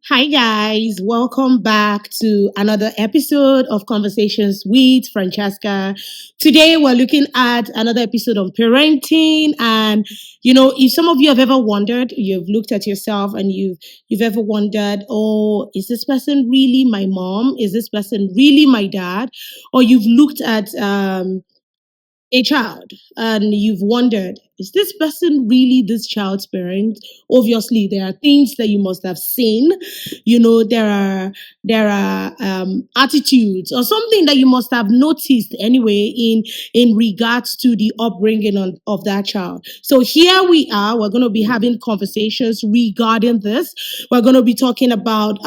Hi, guys. Welcome back to another episode of Conversations with Francesca. Today, we're looking at another episode on parenting. And, if some of you have ever wondered, you've looked at yourself and you've ever wondered, oh, is this person really my mom? Is this person really my dad? Or you've looked at a child and you've wondered, is this person really this child's parent? Obviously, there are things that you must have seen. There are attitudes or something that you must have noticed anyway in regards to the upbringing of that child. So here we are. We're going to be having conversations regarding this. We're going to be talking about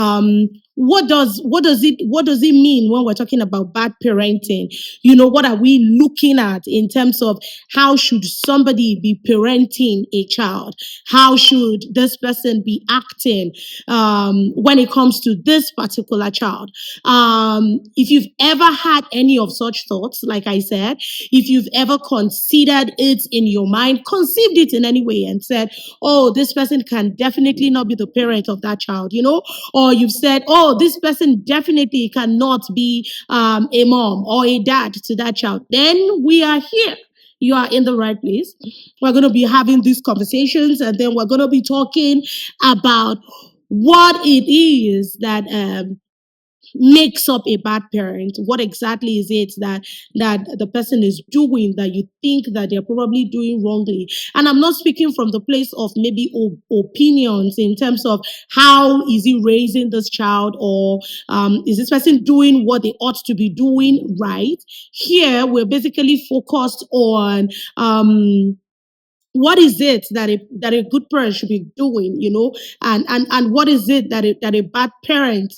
what does it mean when we're talking about bad parenting. What are we looking at in terms of how should somebody be parenting a child? How should this person be acting when it comes to this particular child? If you've ever had any of such thoughts, like I said, if you've ever considered it in your mind, conceived it in any way and said, oh, this person can definitely not be the parent of that child, or you've said, oh, this person definitely cannot be a mom or a dad to that child, then we are here. You are in the right place. We're going to be having these conversations, and then we're going to be talking about what it is that makes up a bad parent. What exactly is it that the person is doing that you think that they're probably doing wrongly? And I'm not speaking from the place of maybe opinions in terms of how is he raising this child, or is this person doing what they ought to be doing right. Here we're basically focused on what is it that a good parent should be doing, and what is it that a bad parent,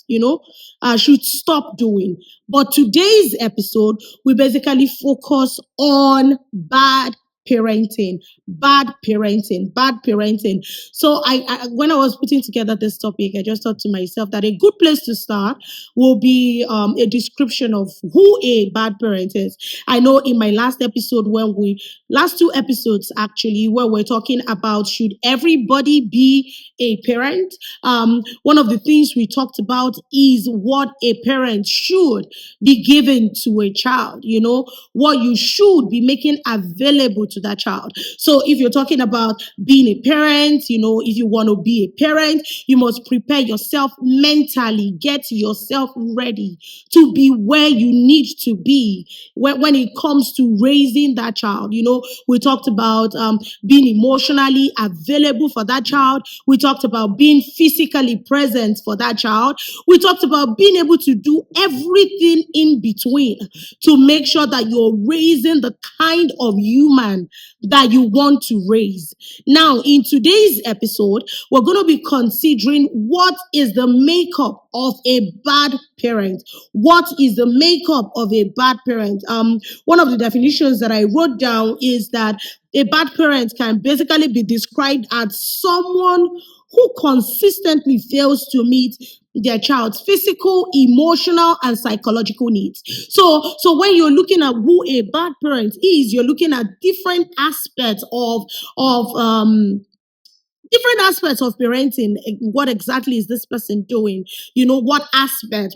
should stop doing. But today's episode, we basically focus on bad parenting. So when I was putting together this topic, I just thought to myself that a good place to start will be a description of who a bad parent is. I know in my last two episodes actually, where we're talking about should everybody be a parent. One of the things we talked about is what a parent should be given to a child, what you should be making available to that child. So if you're talking about being a parent, if you want to be a parent, you must prepare yourself mentally, get yourself ready to be where you need to be when it comes to raising that child. We talked about being emotionally available for that child. We talked about being physically present for that child. We talked about being able to do everything in between to make sure that you're raising the kind of human that you want to raise. Now, in today's episode, we're going to be considering what is the makeup of a bad parent. What is the makeup of a bad parent? One of the definitions that I wrote down is that a bad parent can basically be described as someone who consistently fails to meet their child's physical, emotional, and psychological needs. So when you're looking at who a bad parent is, you're looking at of different aspects of parenting. What exactly is this person doing? What aspect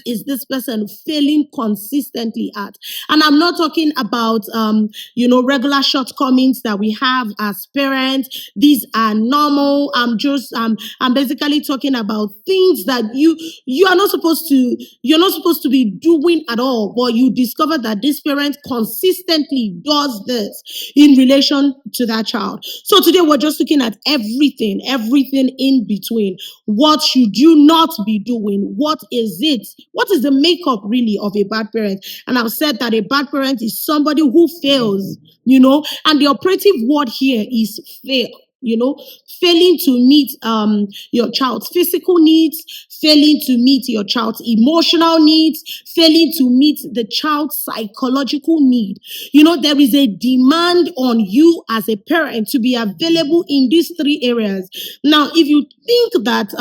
is this person failing consistently at? And I'm not talking about regular shortcomings that we have as parents. These are normal. I'm basically talking about things that you're not supposed to be doing at all, but you discover that this parent consistently does this in relation to that child. So today we're just looking at everything in between. What should you not be doing? What is it? What is the makeup really of a bad parent? And I've said that a bad parent is somebody who fails, and the operative word here is fail. Failing to meet your child's physical needs, failing to meet your child's emotional needs, failing to meet the child's psychological need. There is a demand on you as a parent to be available in these three areas. Now, if you think that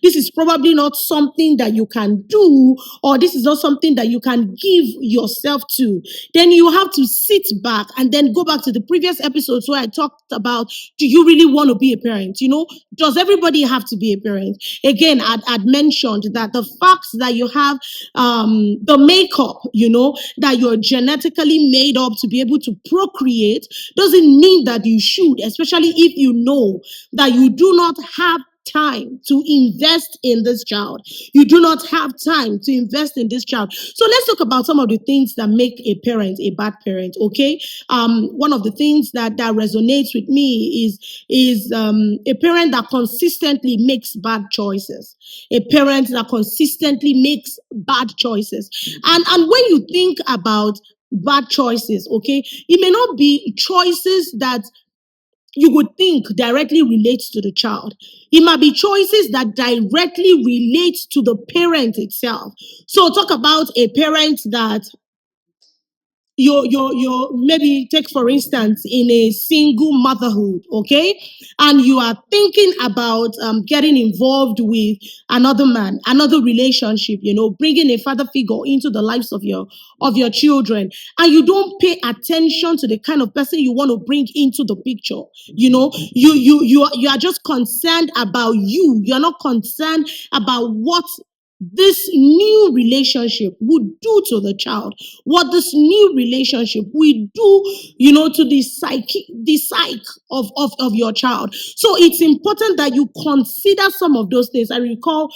this is probably not something that you can do, or this is not something that you can give yourself to, then you have to sit back and then go back to the previous episodes where I talked about, do you really want to be a parent? Does everybody have to be a parent? Again, I'd mentioned that the fact that you have the makeup, that you're genetically made up to be able to procreate, doesn't mean that you should, especially if you know that you do not have time to invest in this child. You do not have time to invest in this child. So let's talk about some of the things that make a parent a bad parent. Okay. One of the things that resonates with me is a parent that consistently makes bad choices. A parent that consistently makes bad choices. And when you think about bad choices, okay, it may not be choices that you would think directly relates to the child. It might be choices that directly relate to the parent itself. So talk about a parent that you're maybe take for instance in a single motherhood, okay, and you are thinking about getting involved with another man, another relationship, bringing a father figure into the lives of your children, and you don't pay attention to the kind of person you want to bring into the picture. You are just concerned about you're not concerned about what this new relationship would do to the child, what this new relationship will do, to the psyche of your child. So it's important that you consider some of those things. I recall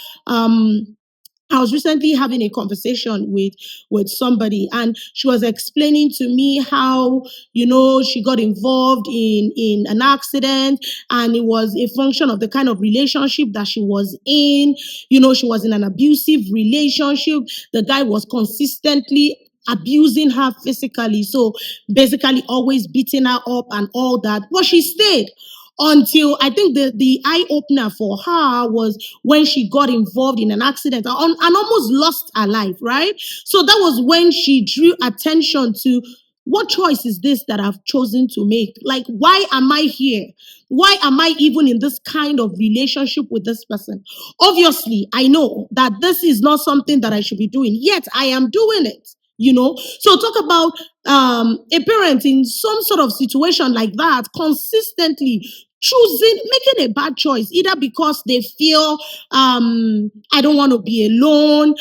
I was recently having a conversation with somebody, and she was explaining to me how she got involved in an accident, and it was a function of the kind of relationship that she was in. She was in an abusive relationship. The guy was consistently abusing her physically, so basically always beating her up and all that. But she stayed until I think the eye opener for her was when she got involved in an accident and almost lost her life, right? So that was when she drew attention to what choice is this that I've chosen to make? Like, why am I here? Why am I even in this kind of relationship with this person? Obviously, I know that this is not something that I should be doing, yet I am doing it. So talk about a parent in some sort of situation like that consistently making a bad choice, either because they feel I don't want to be alone,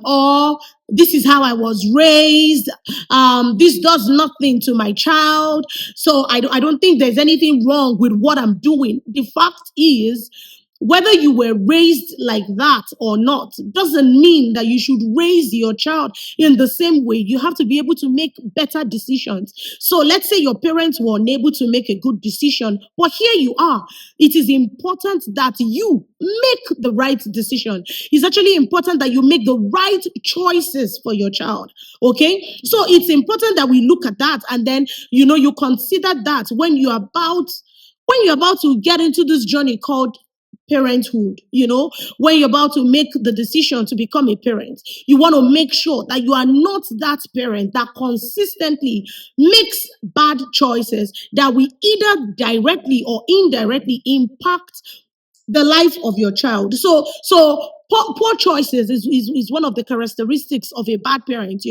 or this is how I was raised, this does nothing to my child, so I don't think there's anything wrong with what I'm doing. The fact is, whether you were raised like that or not doesn't mean that you should raise your child in the same way. You have to be able to make better decisions. So let's say your parents were unable to make a good decision, but here you are. It is important that you make the right decision. It's actually important that you make the right choices for your child. Okay? So it's important that we look at that, and then you consider that when you're about to get into this journey called parenthood, when you're about to make the decision to become a parent, you want to make sure that you are not that parent that consistently makes bad choices that will either directly or indirectly impact the life of your child. So poor choices is one of the characteristics of a bad parent,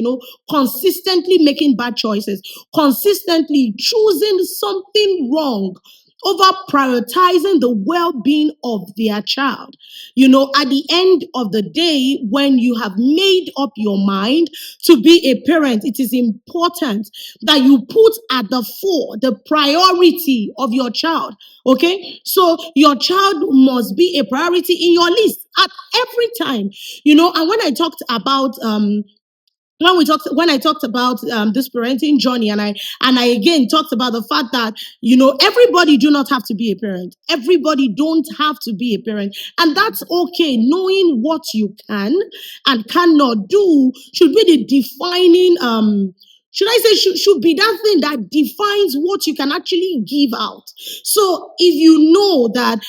consistently making bad choices, consistently choosing something wrong over prioritizing the well-being of their child. At the end of the day, when you have made up your mind to be a parent, it is important that you put at the fore the priority of your child. Okay, so your child must be a priority in your list at every time. And when I talked about this parenting journey, and I again talked about the fact that everybody do not have to be a parent. Everybody don't have to be a parent, and that's okay. Knowing what you can and cannot do should be the defining should I say should be that thing that defines what you can actually give out. So if you know that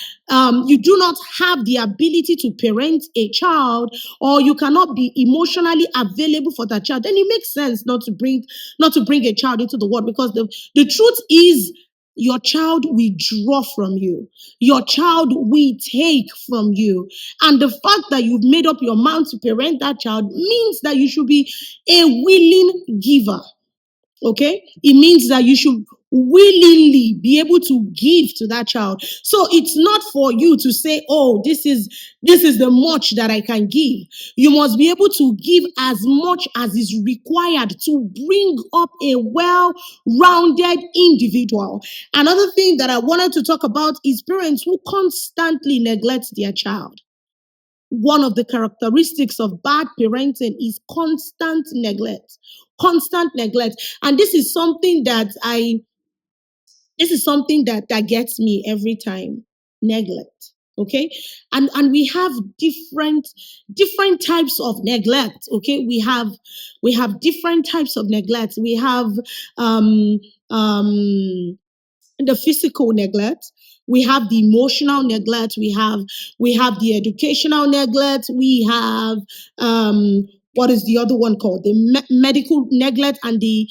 you do not have the ability to parent a child, or you cannot be emotionally available for that child, then it makes sense not to bring a child into the world, because the truth is your child will draw from you. Your child will take from you. And the fact that you've made up your mind to parent that child means that you should be a willing giver. Okay? It means that you should willingly be able to give to that child. So it's not for you to say, oh, this is the much that I can give. You must be able to give as much as is required to bring up a well-rounded individual. Another thing that I wanted to talk about is parents who constantly neglect their child. One of the characteristics of bad parenting is constant neglect. Constant neglect. And this is something that gets me every time. Neglect. Okay. And we have different types of neglect. Okay. We have different types of neglect. We have um um the physical neglect, we have the emotional neglect, we have the educational neglect, we have what is the other one called, the medical neglect, and the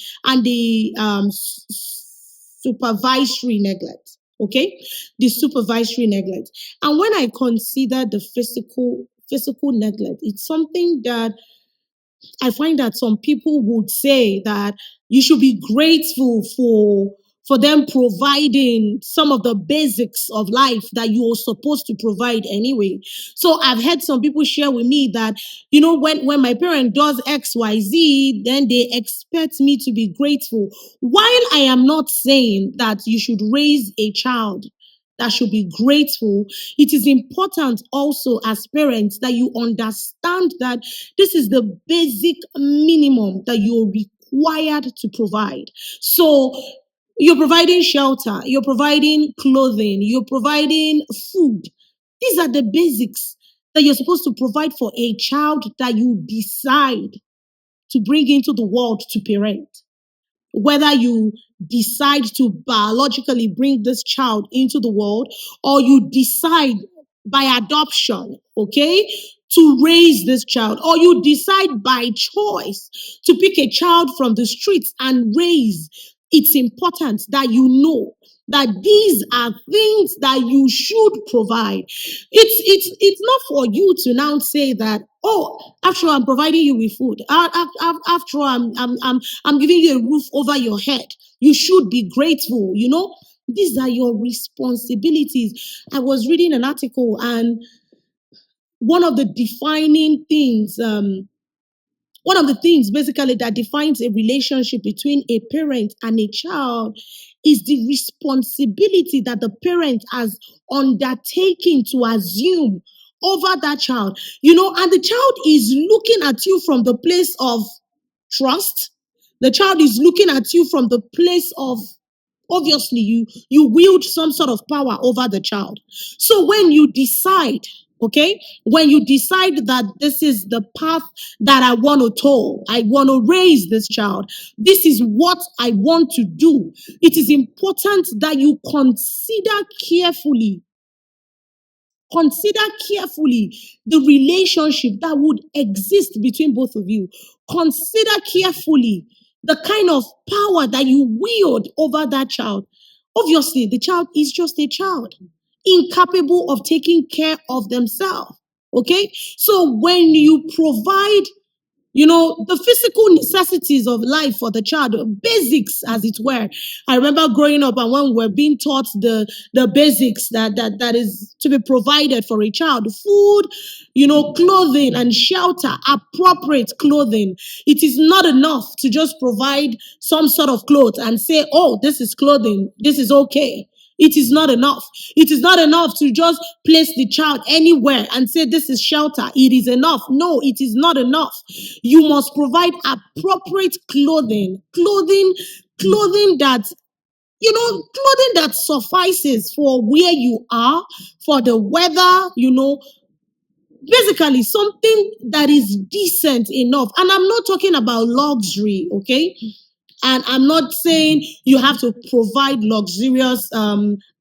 supervisory neglect. Okay, the supervisory neglect. And when I consider the physical neglect, it's something that I find that some people would say that you should be grateful for them providing some of the basics of life that you're supposed to provide anyway. So I've had some people share with me that, when my parent does XYZ, then they expect me to be grateful. While I am not saying that you should raise a child that should be grateful, it is important also as parents that you understand that this is the basic minimum that you're required to provide. So you're providing shelter, you're providing clothing, you're providing food. These are the basics that you're supposed to provide for a child that you decide to bring into the world to parent. Whether you decide to biologically bring this child into the world, or you decide by adoption, okay, to raise this child, or you decide by choice to pick a child from the streets and raise, it's important that you know that these are things that you should provide. It's not for you to now say that, oh, after all, I'm providing you with food, after all, I'm giving you a roof over your head, you should be grateful. These are your responsibilities. I was reading an article, and one of the defining things one of the things basically that defines a relationship between a parent and a child is the responsibility that the parent has undertaken to assume over that child. And the child is looking at you from the place of trust. The child is looking at you from the place of, obviously, you wield some sort of power over the child. So when you decide, okay, when you decide that this is the path that I want to toll, I want to raise this child, this is what I want to do, it is important that you consider carefully the relationship that would exist between both of you. Consider carefully the kind of power that you wield over that child. Obviously, the child is just a child, incapable of taking care of themselves. Okay? So when you provide the physical necessities of life for the child, basics, as it were. I remember growing up, and when we were being taught the basics that is to be provided for a child: food, clothing and shelter, appropriate clothing. It is not enough to just provide some sort of clothes and say, oh, this is clothing, this is okay. It is not enough. It is not enough to just place the child anywhere and say this is shelter. It is enough. No, it is not enough. You must provide appropriate clothing that clothing that suffices for where you are, for the weather, basically something that is decent enough. And I'm not talking about luxury, okay? And I'm not saying you have to provide luxurious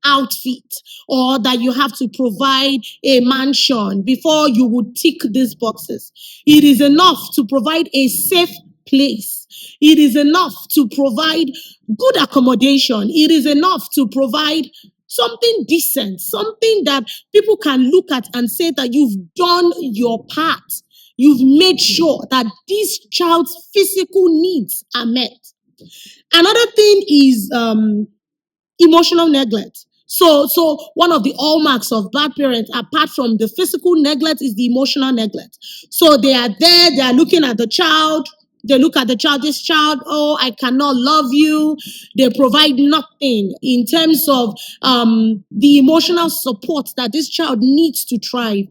outfit, or that you have to provide a mansion before you would tick these boxes. It is enough to provide a safe place. It is enough to provide good accommodation. It is enough to provide something decent, something that people can look at and say that you've done your part. You've made sure that this child's physical needs are met. Another thing is emotional neglect. So one of the hallmarks of bad parents, apart from the physical neglect, is the emotional neglect. So they are there, they are looking at the child. They look at the child, this child, oh, I cannot love you. They provide nothing in terms of the emotional support that this child needs to thrive.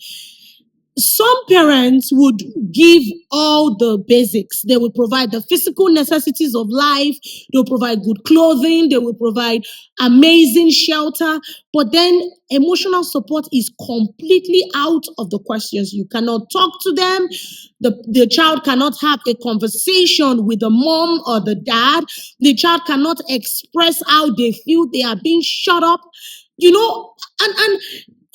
Some parents would give all the basics. They will provide the physical necessities of life. They'll provide good clothing. They will provide amazing shelter. But then emotional support is completely out of the questions. You cannot talk to them. The child cannot have a conversation with the mom or the dad. The child cannot express how they feel. They are being shut up. You know, and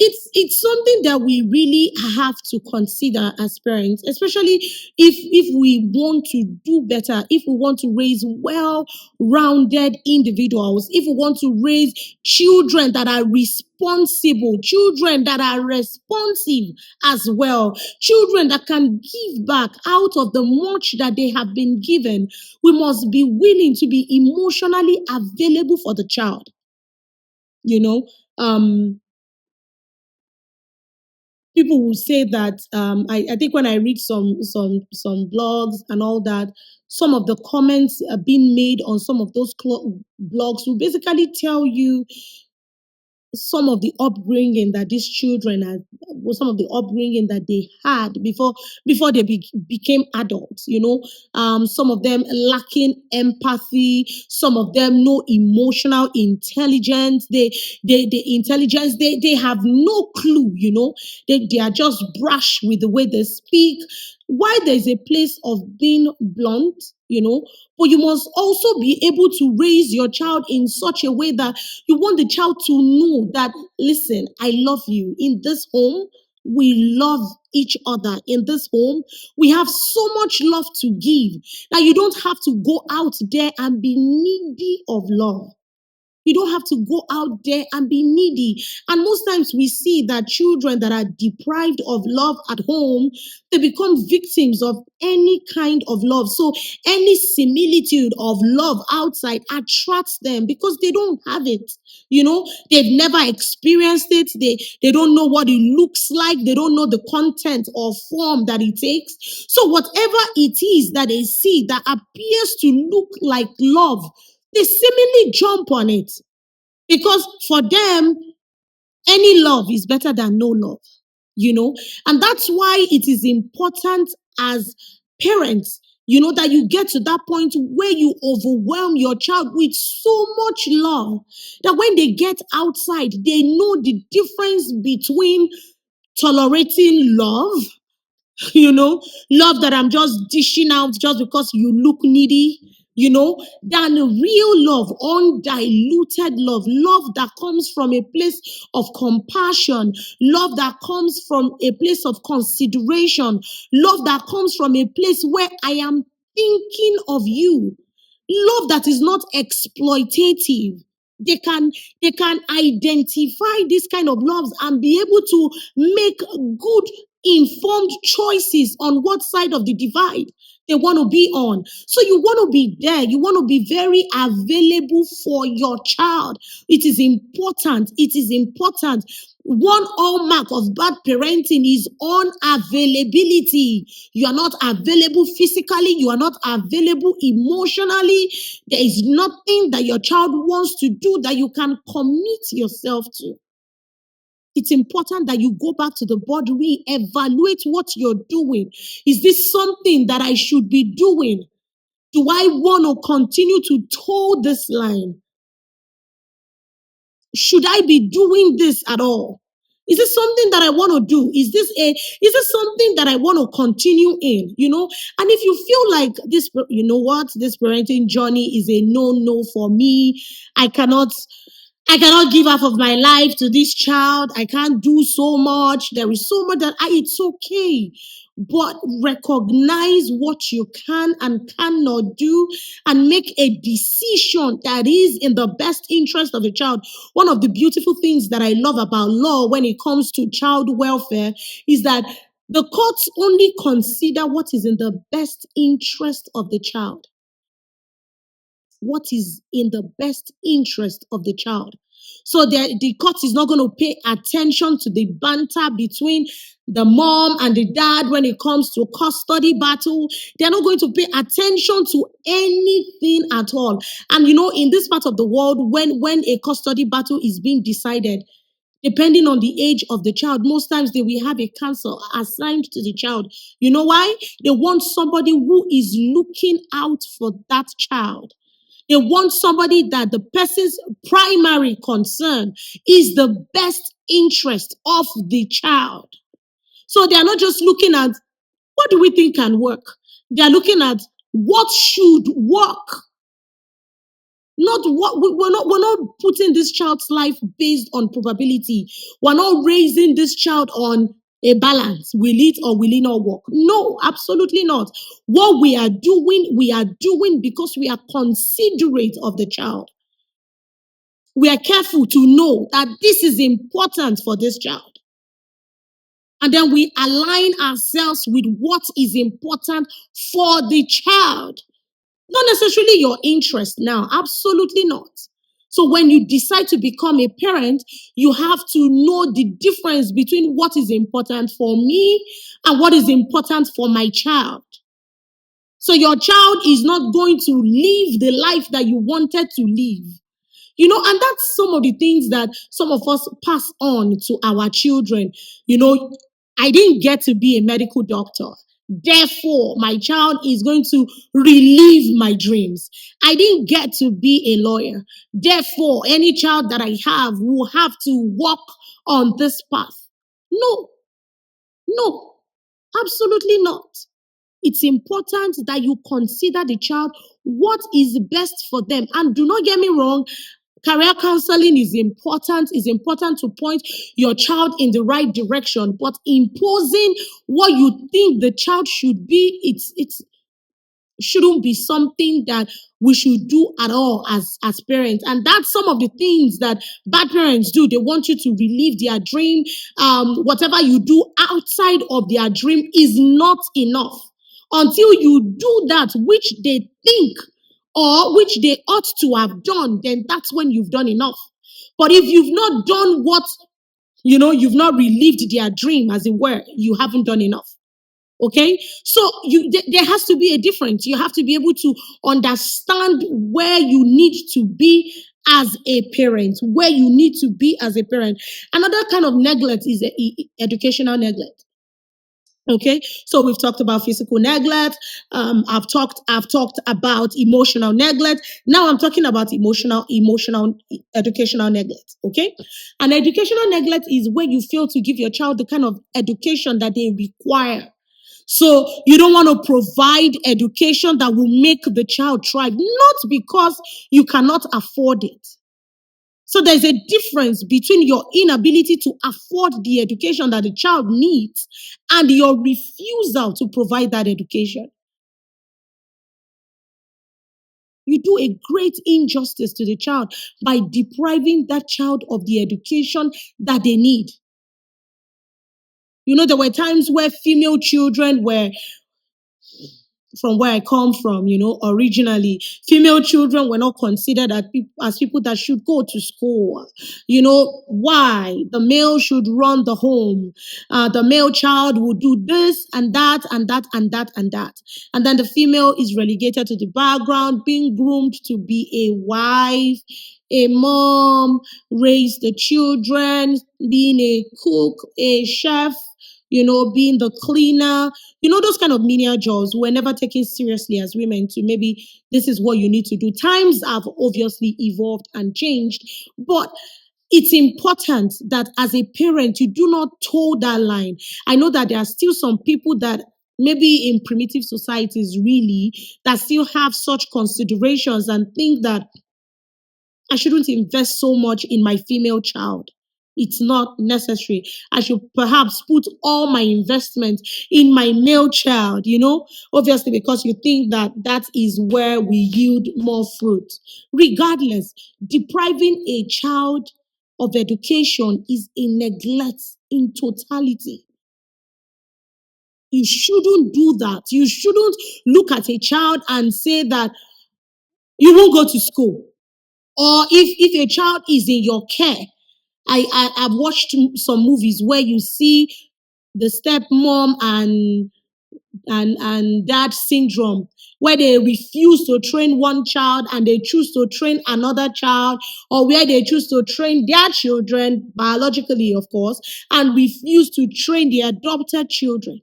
it's something that we really have to consider as parents, especially if we want to do better, if we want to raise well-rounded individuals, if we want to raise children that are responsible, children that are responsive as well, children that can give back out of the much that they have been given. We must be willing to be emotionally available for the child. You know, people will say that I think when I read some blogs and all that, some of the comments being made on some of those blogs will basically tell you some of the upbringing that these children had, some of the upbringing that they had before they became adults. Some of them lacking empathy, some of them no emotional intelligence. They have no clue. They are just brash with the way they speak. Why there's a place of being blunt, but you must also be able to raise your child in such a way that you want the child to know that, listen, I love you. In this home, we love each other. In this home, we have so much love to give that you don't have to go out there and be needy of love. You don't have to go out there and be needy. And most times we see that children that are deprived of love at home, they become victims of any kind of love. So any similitude of love outside attracts them because they don't have it. They've never experienced it. They don't know what it looks like. They don't know the content or form that it takes. So whatever it is that they see that appears to look like love, they seemingly jump on it because for them, any love is better than no love, you know. And that's why it is important as parents, that you get to that point where you overwhelm your child with so much love that when they get outside, they know the difference between tolerating love, you know, love that I'm just dishing out just because you look needy, than real love, undiluted love that comes from a place of compassion, love that comes from a place of consideration, love that comes from a place where I am thinking of you, love that is not exploitative. They can identify this kind of loves and be able to make good informed choices on what side of the divide they want to be on. So you want to be there. You want to be very available for your child. It is important. It is important. One hallmark of bad parenting is unavailability. You are not available physically. You are not available emotionally. There is nothing that your child wants to do that you can commit yourself to. It's important that you go back to the board, re-evaluate what you're doing. Is this something that I should be doing? Do I want to continue to toe this line? Should I be doing this at all? Is this something that I want to do? Is this something that I want to continue in? And if you feel like this, this parenting journey is a no for me. I cannot I cannot give half of my life to this child. I can't do so much. There is so much that it's okay. But recognize what you can and cannot do and make a decision that is in the best interest of the child. One of the beautiful things that I love about law when it comes to child welfare is that the courts only consider what is in the best interest of the child. what is in the best interest of the child. So the court is not going to pay attention to the banter between the mom and the dad when it comes to custody battle. They're not going to pay attention to anything at all. And in this part of the world, when a custody battle is being decided, depending on the age of the child, most times they will have a counsel assigned to the child. You know why? They want somebody who is looking out for that child. They want somebody that the person's primary concern is the best interest of the child. So they are not just looking at what do we think can work. They are looking at what should work. Not what we're not putting this child's life based on probability. We're not raising this child on a balance. Will it or will it not work? No, absolutely not. What we are doing because we are considerate of the child. We are careful to know that this is important for this child. And then we align ourselves with what is important for the child. Not necessarily your interest now, absolutely not. So when you decide to become a parent, you have to know the difference between what is important for me and what is important for my child. So your child is not going to live the life that you wanted to live. And that's some of the things that some of us pass on to our children. I didn't get to be a medical doctor. Therefore, my child is going to relive my dreams. I didn't get to be a lawyer. Therefore, any child that I have will have to walk on this path. No, no, absolutely not. It's important that you consider the child, what is best for them. And do not get me wrong, career counseling is important. It's important to point your child in the right direction, but imposing what you think the child should be, it's shouldn't be something that we should do at all as parents. And that's some of the things that bad parents do. They want you to relive their dream. Whatever you do outside of their dream is not enough until you do that which they think or which they ought to have done. Then that's when you've done enough. But if you've not done what you've not relived their dream, as it were, you haven't done enough. Okay, so there has to be a difference. You have to be able to understand where you need to be as a parent, where you need to be as a parent. Another kind of neglect is educational neglect. Okay, so we've talked about physical neglect. I've talked about emotional neglect. Now I'm talking about emotional educational neglect. Okay, and educational neglect is where you fail to give your child the kind of education that they require. So you don't want to provide education that will make the child thrive, not because you cannot afford it. So there's a difference between your inability to afford the education that the child needs and your refusal to provide that education. You do a great injustice to the child by depriving that child of the education that they need. There were times where female children were from where I come from, originally, female children were not considered as people that should go to school. Why? The male should run the home. The male child will do this and that and that and that and that. And then the female is relegated to the background, being groomed to be a wife, a mom, raise the children, being a cook, a chef, being the cleaner, those kind of menial jobs were never taken seriously as women to maybe this is what you need to do. Times have obviously evolved and changed, but it's important that as a parent, you do not toe that line. I know that there are still some people that maybe in primitive societies really that still have such considerations and think that I shouldn't invest so much in my female child. It's not necessary. I should perhaps put all my investment in my male child, obviously because you think that that is where we yield more fruit. Regardless, depriving a child of education is a neglect in totality. You shouldn't do that. You shouldn't look at a child and say that You won't go to school. Or if a child is in your care, I've watched some movies where you see the stepmom and dad syndrome, where they refuse to train one child and they choose to train another child, or where they choose to train their children biologically, of course, and refuse to train the adopted children.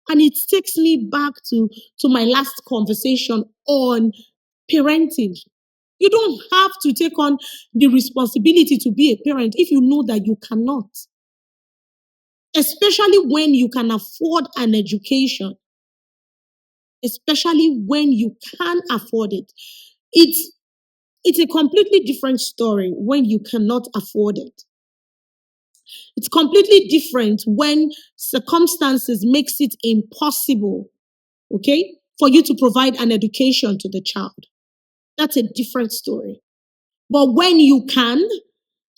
And it takes me back to my last conversation on parenting. You don't have to take on the responsibility to be a parent if you know that you cannot, especially when you can afford an education, especially when you can afford it. It's it's a completely different story when you cannot afford it. It's completely different when circumstances makes it impossible, okay, for you to provide an education to the child. That's a different story. But when you can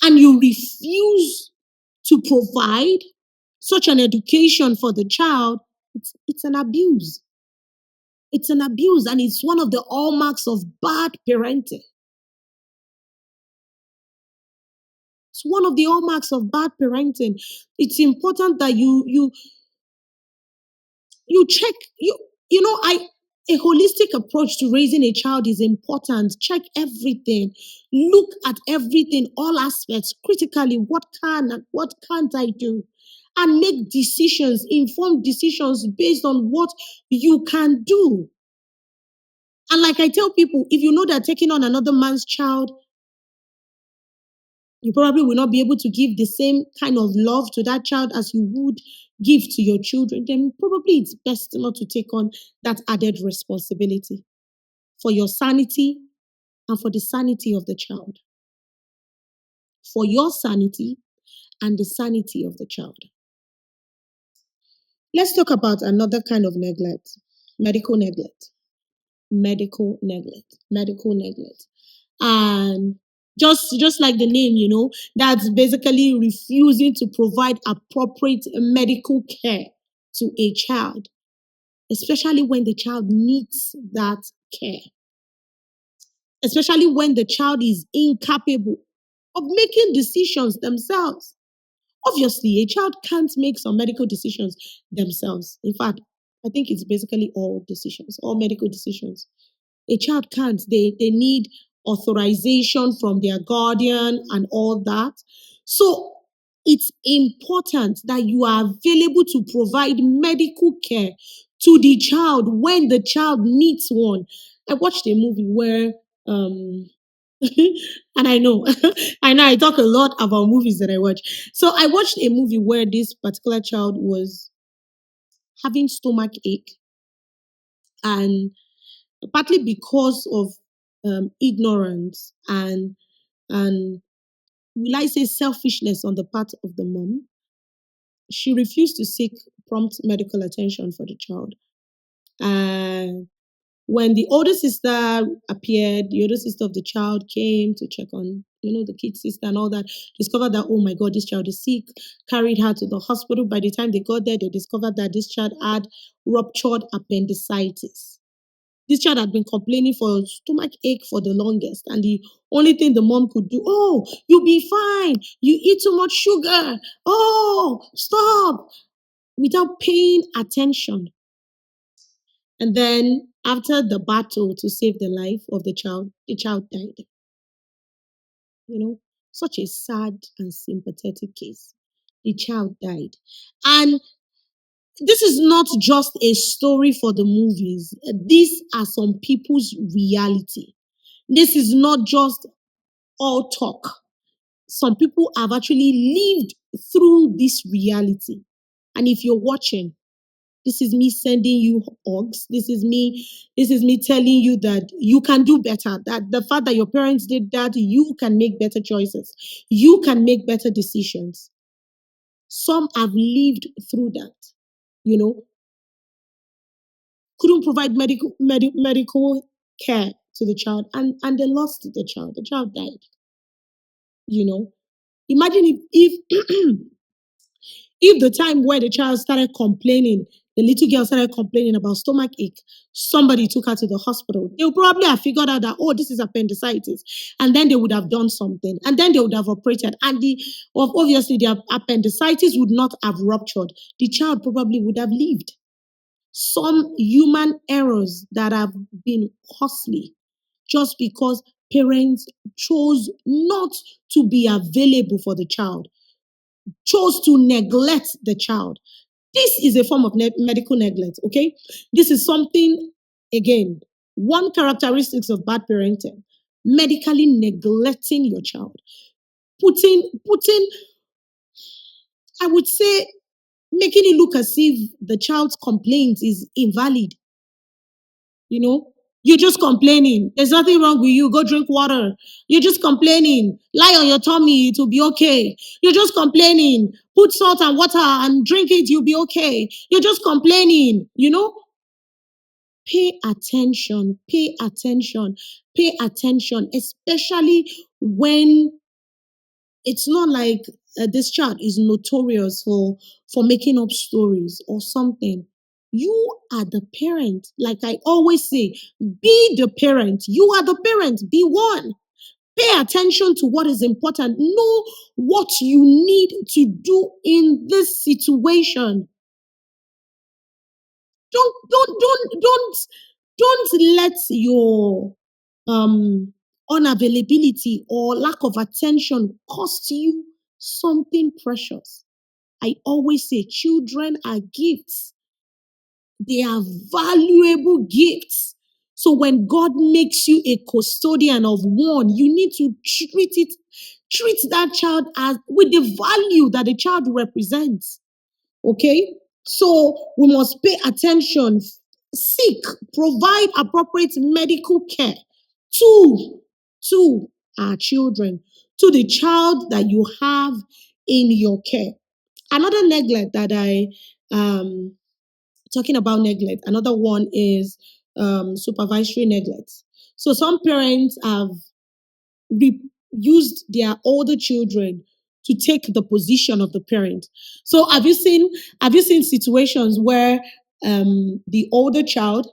and you refuse to provide such an education for the child, it's an abuse. It's an abuse, and it's one of the hallmarks of bad parenting. It's one of the hallmarks of bad parenting. It's important that you check you know I a holistic approach to raising a child is important. Check everything. Look at everything, all aspects, critically. What can and what can't I do? And make decisions, informed decisions based on what you can do. And like I tell people, if you know that taking on another man's child, you probably will not be able to give the same kind of love to that child as you would give to your children, then probably it's best not to take on that added responsibility for your sanity and for the sanity of the child, for your sanity and the sanity of the child. Let's talk about another kind of neglect: medical neglect. Medical neglect. And just like the name, that's basically refusing to provide appropriate medical care to a child, especially when the child needs that care, especially when the child is incapable of making decisions themselves. Obviously, a child can't make some medical decisions themselves. In fact, I think it's basically all decisions, all medical decisions. A child can't. They need authorization from their guardian and all that. So it's important that you are available to provide medical care to the child when the child needs one. I watched a movie where and I know, I talk a lot about movies that I watch. So I watched a movie where this particular child was having stomach ache, and partly because of ignorance and will I say selfishness on the part of the mom, she refused to seek prompt medical attention for the child. And when the older sister appeared, the older sister of the child came to check on, the kid sister and all that, discovered that, oh my God, this child is sick, carried her to the hospital. By the time they got there, they discovered that this child had ruptured appendicitis. This child had been complaining for stomach ache for the longest, and the only thing the mom could do, oh, you'll be fine. You eat too much sugar. Oh, stop, without paying attention. And then after the battle to save the life of the child died. You know, such a sad and sympathetic case. The child died. And this is not just a story for the movies. These are some people's reality. This is not just all talk. Some people have actually lived through this reality. And if you're watching, this is me sending you hugs. This is me telling you that you can do better. That the fact that your parents did that, you can make better choices. You can make better decisions. Some have lived through that, you know, couldn't provide medical care to the child, and they lost the child. The child died, you know. Imagine if if the time where the child started complaining, The little girl started complaining about stomach ache. Somebody took her to the hospital. They would probably have figured out that, oh, this is appendicitis. And then they would have done something. And then they would have operated. And obviously the appendicitis would not have ruptured. The child probably would have lived. Some human errors that have been costly just because parents chose not to be available for the child, chose to neglect the child. This is a form of medical neglect, okay? This is something, again, one characteristics of bad parenting, medically neglecting your child, putting, I would say, making it look as if the child's complaint is invalid. You know, you're just complaining. There's nothing wrong with you. Go drink water. You're just complaining. Lie on your tummy. It will be okay. You're just complaining. Put salt and water and drink it. You'll be okay. You're just complaining. Pay attention. Pay attention. Pay attention, especially when it's not like this child is notorious for making up stories or something. You are the parent. Like I always say, be the parent. You are the parent. Be one. Pay attention to what is important. Know what you need to do in this situation. Don't let your unavailability or lack of attention cost you something precious. I always say children are gifts. They are valuable gifts. So when God makes you a custodian of one, you need to treat that child as with the value that the child represents. Okay? So we must pay attention, seek, provide appropriate medical care to, to our children, to the child that you have in your care. Another neglect that talking about neglect, another one is supervisory neglect. So some parents have used their older children to take the position of the parent. So have you seen situations where the older child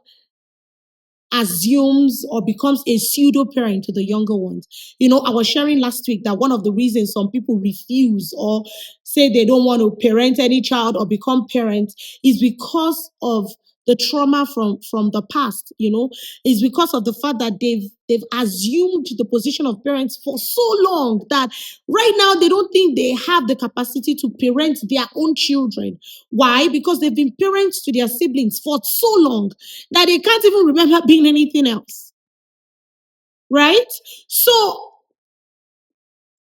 assumes or becomes a pseudo parent to the younger ones? I was sharing last week that one of the reasons some people refuse or say they don't want to parent any child or become parents is because of the trauma from the past. Is because of the fact that they've assumed the position of parents for so long that right now they don't think they have the capacity to parent their own children. Why? Because they've been parents to their siblings for so long that they can't even remember being anything else. Right? So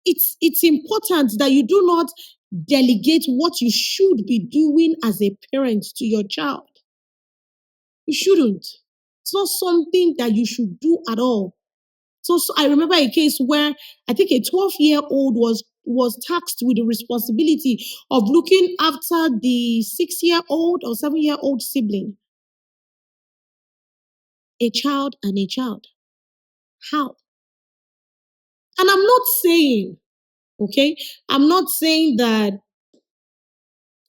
it's important that you do not delegate what you should be doing as a parent to your child. You shouldn't. It's not something that you should do at all. So I remember a case where I think a 12-year-old was tasked with the responsibility of looking after the 6-year-old or 7-year-old sibling. A child and a child. How? And I'm not saying, okay, I'm not saying that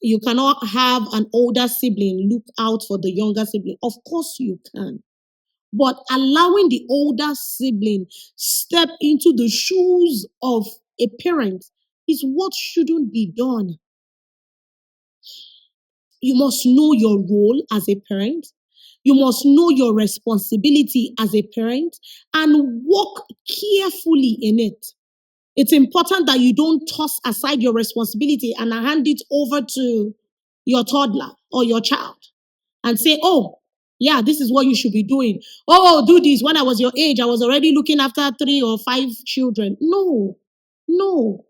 you cannot have an older sibling look out for the younger sibling. Of course you can. But allowing the older sibling step into the shoes of a parent is what shouldn't be done. You must know your role as a parent. You must know your responsibility as a parent and walk carefully in it. It's important that you don't toss aside your responsibility and hand it over to your toddler or your child and say, oh, yeah, this is what you should be doing. Oh, do this. When I was your age, I was already looking after 3 or 5 children. No, no,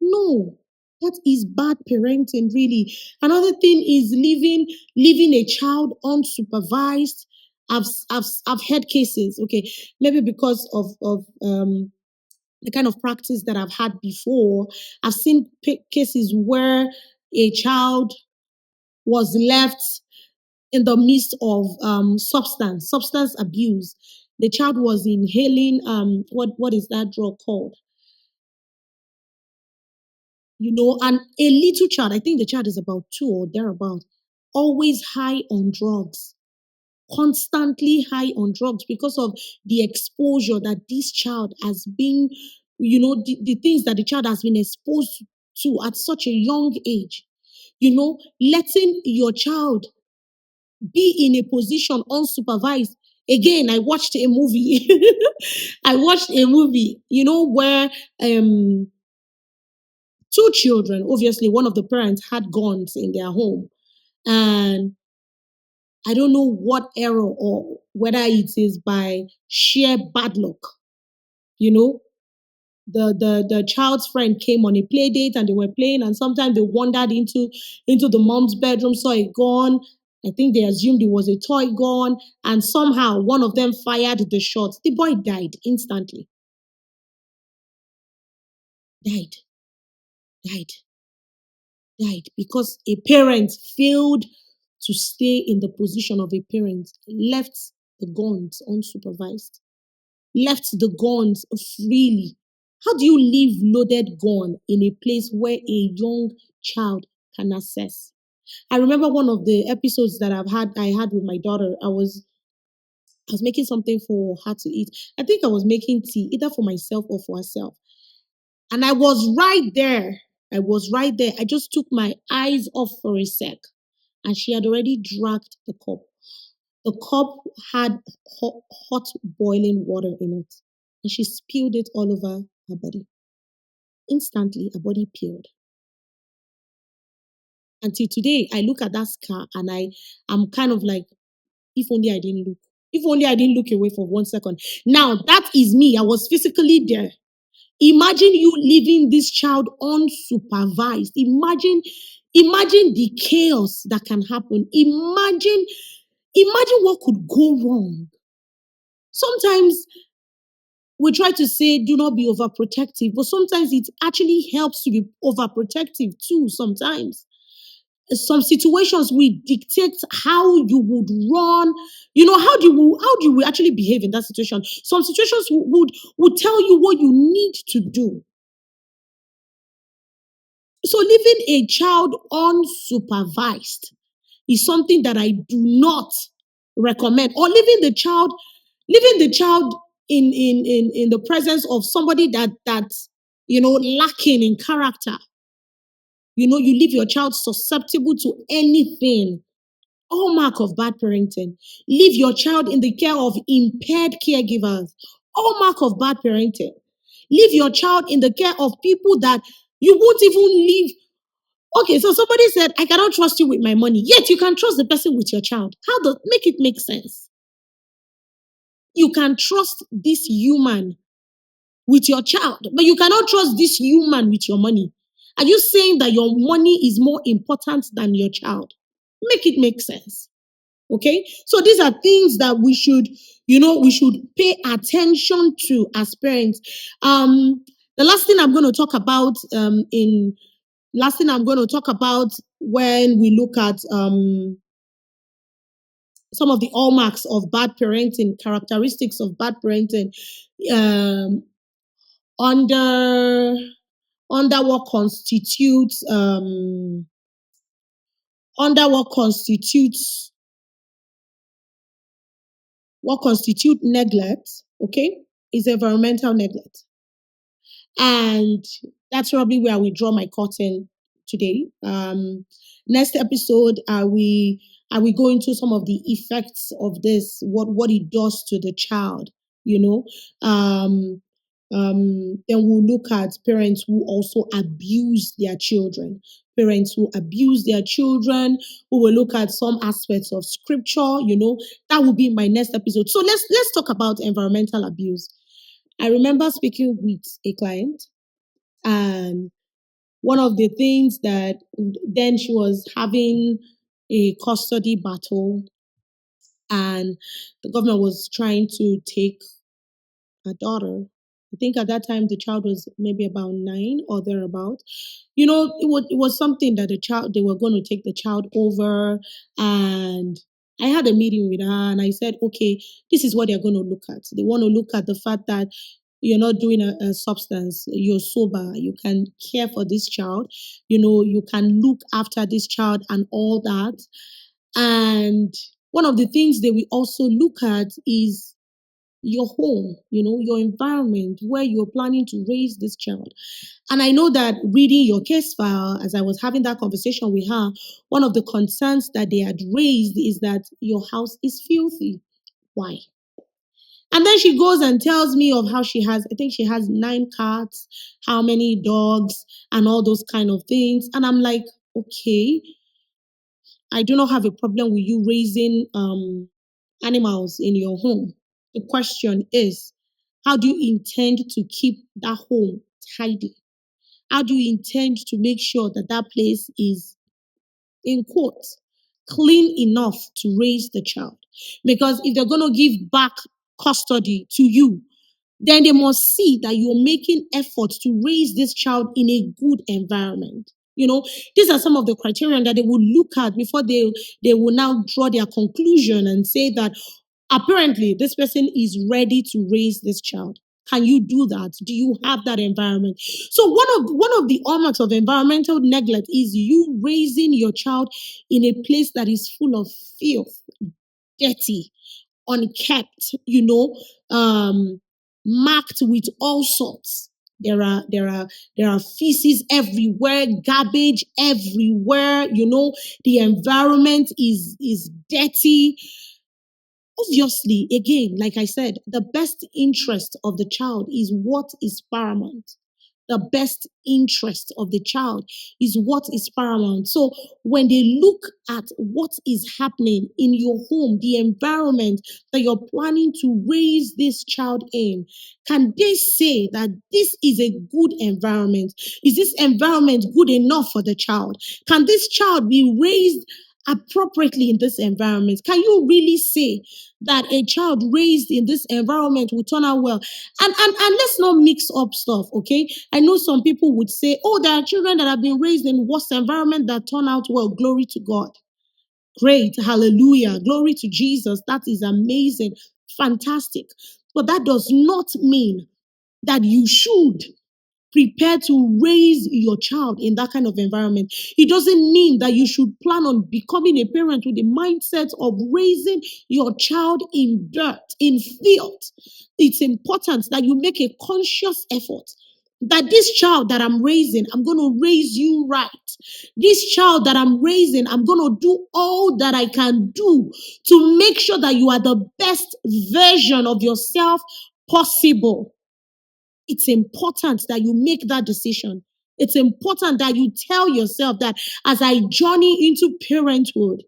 no. That is bad parenting, really. Another thing is leaving a child unsupervised. I've had cases, okay, maybe because of the kind of practice that I've had before. I've seen cases where a child was left in the midst of substance abuse. The child was inhaling what is that drug called? And a little child, I think the child is about 2 or thereabout, always high on drugs, constantly high on drugs because of the exposure that this child has been, the things that the child has been exposed to at such a young age. Letting your child be in a position unsupervised. Again, I watched a movie. I watched a movie, where two children, obviously, one of the parents had guns in their home. And I don't know what error or whether it is by sheer bad luck, you know, the child's friend came on a play date and they were playing, and sometimes they wandered into the mom's bedroom, saw a gun. I think they assumed it was a toy gun, and somehow one of them fired the shot. The boy died instantly. Died, died, died because a parent failed to stay in the position of a parent, left the guns unsupervised, left the guns freely. How do you leave loaded gun in a place where a young child can access? I remember one of the episodes that I had with my daughter. I was making something for her to eat. I think I was making tea, either for myself or for herself. And I was right there. I was right there. I just took my eyes off for a sec, and she had already dragged the cup. The cup had hot boiling water in it, and she spilled it all over her body. Instantly, her body peeled. Until today, I look at that scar and I'm kind of like, if only I didn't look. If only I didn't look away for 1 second. Now, that is me. I was physically there. Imagine you leaving this child unsupervised. Imagine the chaos that can happen. Imagine what could go wrong. Sometimes we try to say do not be overprotective, but sometimes it actually helps to be overprotective too. Sometimes some situations will dictate how you would run. How do you actually behave in that situation? Some situations would tell you what you need to do. So leaving a child unsupervised is something that I do not recommend. Or leaving the child in the presence of somebody that's lacking in character. You leave your child susceptible to anything. Hallmark of bad parenting. Leave your child in the care of impaired caregivers. Hallmark of bad parenting. Leave your child in the care of people that you won't even leave. Okay, so somebody said, I cannot trust you with my money. Yet you can trust the person with your child. How does make it make sense? You can trust this human with your child, but you cannot trust this human with your money. Are you saying that your money is more important than your child? Make it make sense. Okay, so these are things that we should pay attention to as parents. The last thing I'm going to talk about when we look at some of the hallmarks of bad parenting, characteristics of bad parenting, um, under under what constitutes under what constitute neglect. Okay, is environmental neglect. And that's probably where we draw my curtain today. Next episode, are we go into some of the effects of this, what it does to the child, you know. Then we'll look at parents who also abuse their children. Parents who abuse their children. We will look at some aspects of scripture. That will be my next episode. So let's talk about environmental abuse. I remember speaking with a client, and one of the things that then she was having a custody battle, and the government was trying to take her daughter. I think at that time the child was maybe about 9 or thereabout. It was something that they were going to take the child over, and I had a meeting with her and I said, okay, this is what they're going to look at. They want to look at the fact that you're not doing a substance, you're sober, you can care for this child, you can look after this child and all that. And one of the things they will also look at is your home, your environment where you're planning to raise this child. And I know that reading your case file, as I was having that conversation with her, one of the concerns that they had raised is that your house is filthy. Why? And then she goes and tells me of how I think she has 9 cats, how many dogs, and all those kind of things. And I'm like, okay, I do not have a problem with you raising animals in your home. The question is, how do you intend to keep that home tidy? How do you intend to make sure that that place is, in quotes, clean enough to raise the child? Because if they're going to give back custody to you, then they must see that you're making efforts to raise this child in a good environment. These are some of the criteria that they will look at before they will now draw their conclusion and say that apparently this person is ready to raise this child. Can you do that? Do you have that environment? So one of the hallmarks of environmental neglect is you raising your child in a place that is full of filth, dirty, unkept, marked with all sorts. There are feces everywhere, garbage everywhere. The environment is dirty. Obviously, again, like I said, the best interest of the child is what is paramount. The best interest of the child is what is paramount. So when they look at what is happening in your home, the environment that you're planning to raise this child in, can they say that this is a good environment? Is this environment good enough for the child? Can this child be raised appropriately in this environment? Can you really say that a child raised in this environment will turn out well? And let's not mix up stuff, okay? I know some people would say, oh, there are children that have been raised in worst environment that turn out well. Glory to God. Great. Hallelujah. Glory to Jesus. That is amazing. Fantastic. But that does not mean that you should prepare to raise your child in that kind of environment. It doesn't mean that you should plan on becoming a parent with the mindset of raising your child in dirt, in filth. It's important that you make a conscious effort that this child that I'm raising, I'm going to raise you right. This child that I'm raising, I'm going to do all that I can do to make sure that you are the best version of yourself possible. It's important that you make that decision. It's important that you tell yourself that as I journey into parenthood,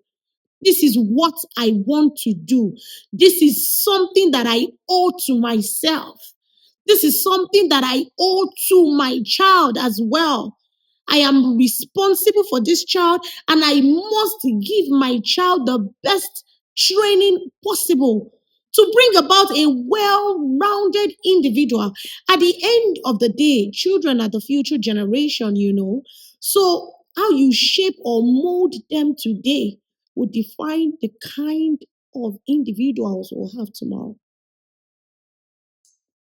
this is what I want to do. This is something that I owe to myself. This is something that I owe to my child as well. I am responsible for this child and I must give my child the best training possible to bring about a well-rounded individual. At the end of the day, children are the future generation. So how you shape or mold them today will define the kind of individuals we'll have tomorrow.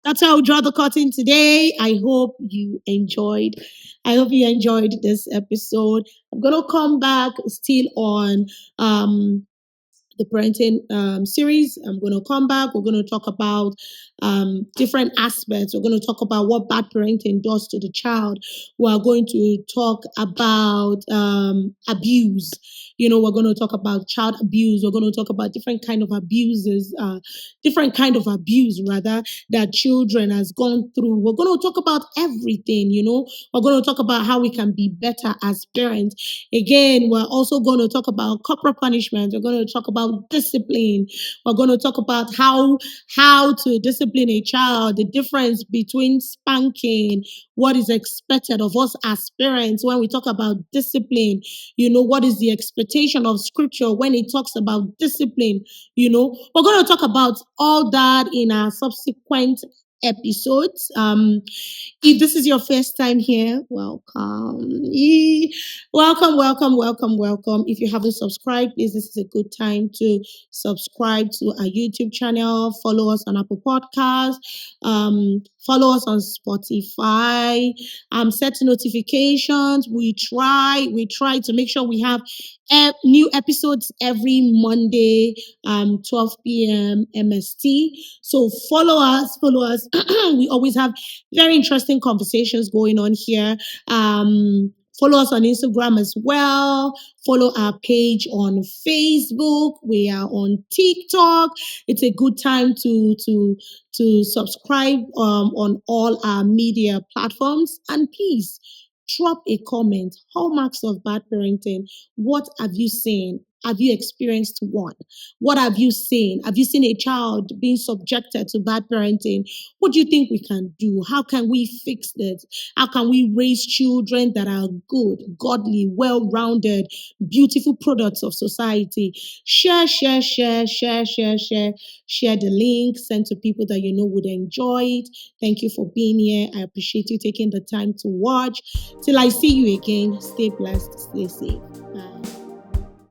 That's how we draw the curtain today. I hope you enjoyed this episode. I'm gonna come back still on the parenting series. I'm going to come back. We're going to talk about different aspects. We're going to talk about what bad parenting does to the child. We're going to talk about abuse. We're going to talk about child abuse. We're going to talk about different kind of abuses, different kind of abuse rather that children has gone through. We're going to talk about everything. We're going to talk about how we can be better as parents. Again, we're also going to talk about corporal punishment. We're going to talk about discipline. We're going to talk about how to discipline a child, the difference between spanking, what is expected of us as parents when we talk about discipline. What is the expectation of scripture when it talks about discipline. We're going to talk about all that in our subsequent episodes. If this is your first time here, welcome. Welcome, welcome, welcome, welcome. If you haven't subscribed, please, this is a good time to subscribe to our YouTube channel. Follow us on Apple Podcasts. Follow us on Spotify. Set notifications. We try to make sure we have New episodes every Monday, 12 p.m. MST. So follow us, follow us. We always have very interesting conversations going on here. Follow us on Instagram as well. Follow our page on Facebook. We are on TikTok. It's a good time to subscribe on all our media platforms. And please drop a comment. Hallmarks of bad parenting. What have you seen? Have you experienced one? What have you seen? Have you seen a child being subjected to bad parenting? What do you think we can do? How can we fix this? How can we raise children that are good, godly, well rounded, beautiful products of society? Share, share, share, share, share, share. Share the link, send to people that you know would enjoy it. Thank you for being here. I appreciate you taking the time to watch. Till I see you again, stay blessed, stay safe. Bye.